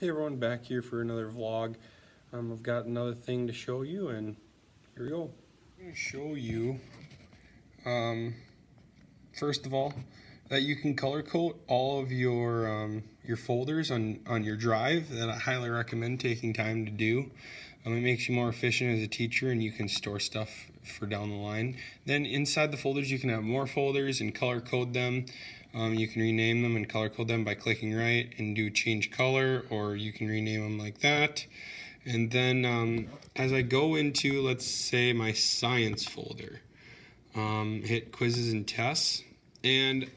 Hey everyone, back here for another vlog. I've got another thing to show you, and here we go. I'm going to show you, first of all, that you can color code all of your folders on your drive. That I highly recommend taking time to do. It makes you more efficient as a teacher, and you can store stuff for down the line. Then inside the folders, you can have more folders and color code them. You can rename them and color code them by clicking right and do change color, or you can rename them like that. And then as I go into, let's say, my science folder, hit quizzes and tests, and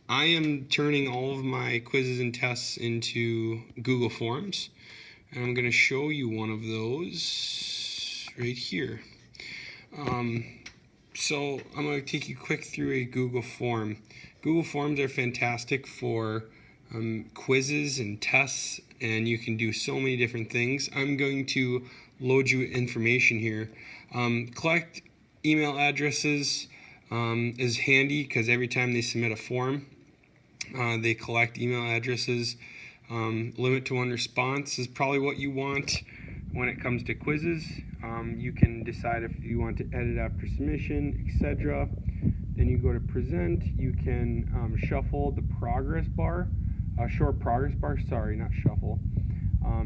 I am turning all of my quizzes and tests into Google Forms, and I'm going to show you one of those right here. So I'm going to take you quick through a Google form. Google Forms are fantastic for quizzes and tests, and you can do so many different things. I'm going to load you information here. Collect email addresses is handy because every time they submit a form, they collect email addresses. Limit to one response is probably what you want when it comes to quizzes. You can decide if you want to edit after submission, etc. Then you go to present. You can shuffle the progress bar, short progress bar. Sorry, not shuffle.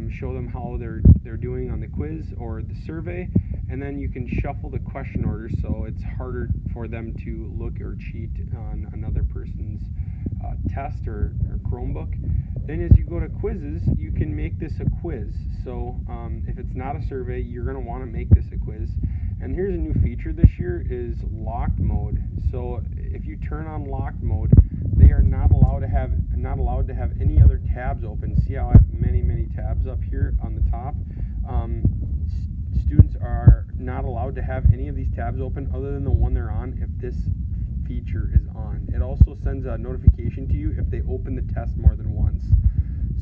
Show them how they're doing on the quiz or the survey, and then you can shuffle the question order so it's harder for them to look or cheat on another person's test or Chromebook. Then as you go to quizzes, you can make this a quiz. So if it's not a survey, you're going to want to make this a quiz. And here's a new feature this year is locked mode. So if you turn on locked mode, they are not allowed to have any other tabs open. See how I have many tabs up here on the top? Students are not allowed to have any of these tabs open other than the one they're on if this feature is on. It also sends a notification to you if they open the test more than once.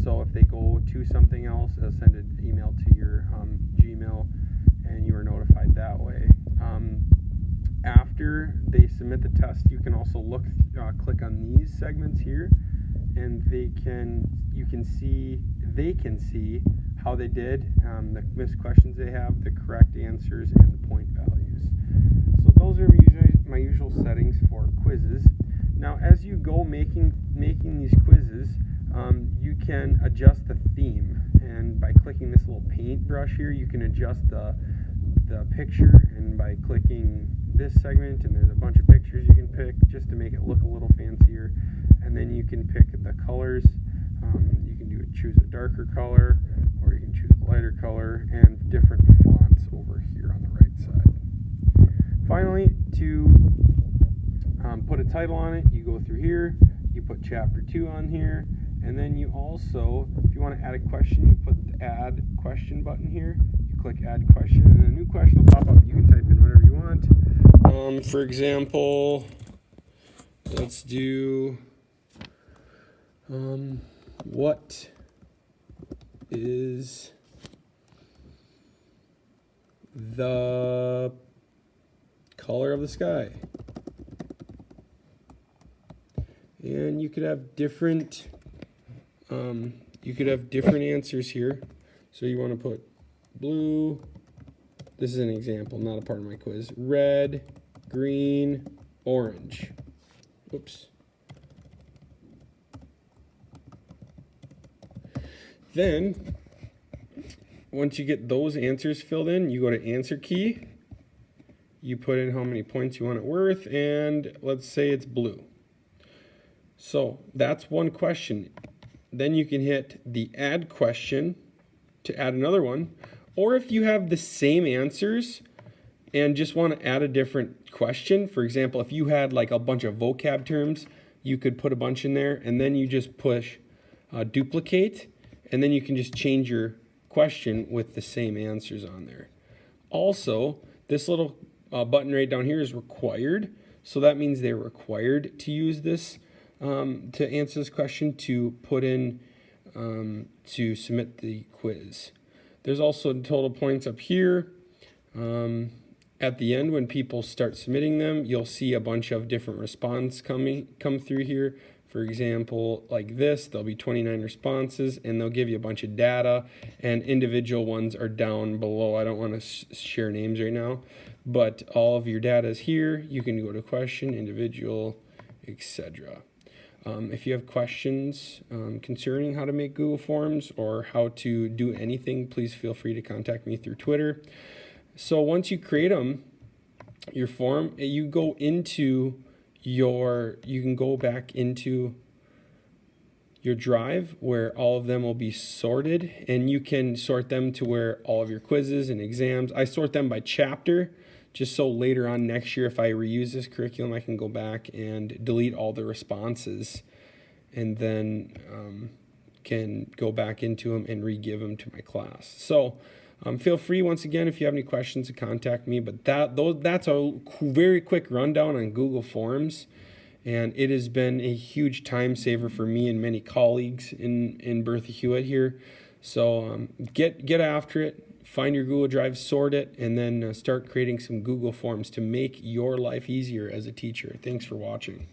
So if they go to something else, it'll send an email to your Gmail, and you are notified that way. After they submit the test, you can also click on these segments here, and they can see how they did, the missed questions they have, the correct answers, and the point values. So those are my usual settings for quizzes. Now, as you go making these quizzes, you can adjust the theme, and by clicking this little paintbrush here, you can adjust the picture, and by clicking this segment, and there's a bunch of pictures you can pick just to make it look a little fancier, and then you can pick the colors. You can choose a darker color, or you can choose a lighter color, and different fonts over here on the right side. Finally, to put a title on it, you go through here, you put chapter 2 on here, and then you also, if you want to add a question, you put the add question button here, you click add question, and then a new question will pop up. You can type in whatever you want. For example, let's do what is the color of the sky? And you could have different answers here. So you want to put blue. This is an example, not a part of my quiz. Red, green, orange. Oops. Then, once you get those answers filled in, you go to answer key. You put in how many points you want it worth, and let's say it's blue. So that's one question. Then you can hit the add question to add another one. Or if you have the same answers and just want to add a different question, for example, if you had like a bunch of vocab terms, you could put a bunch in there, and then you just push duplicate, and then you can just change your question with the same answers on there. Also, this little button right down here is required, so that means they're required to use this to answer this question, to put in to submit the quiz. There's also total points up here. At the end, when people start submitting them, you'll see a bunch of different responses come through here. For example, like this, there'll be 29 responses, and they'll give you a bunch of data, and individual ones are down below. I don't want to share names right now, but all of your data is here. You can go to question, individual, etc. If you have questions concerning how to make Google Forms or how to do anything, please feel free to contact me through Twitter. So once you create them, your form, you go into you can go back into your Drive where all of them will be sorted, and you can sort them to where all of your quizzes and exams, I sort them by chapter, just so later on next year if I reuse this curriculum I can go back and delete all the responses and then can go back into them and re-give them to my class. So feel free, once again, if you have any questions, to contact me. But that's a very quick rundown on Google Forms, and it has been a huge time saver for me and many colleagues in Bertha Hewitt here. So get after it, find your Google Drive, sort it, and then start creating some Google Forms to make your life easier as a teacher. Thanks for watching.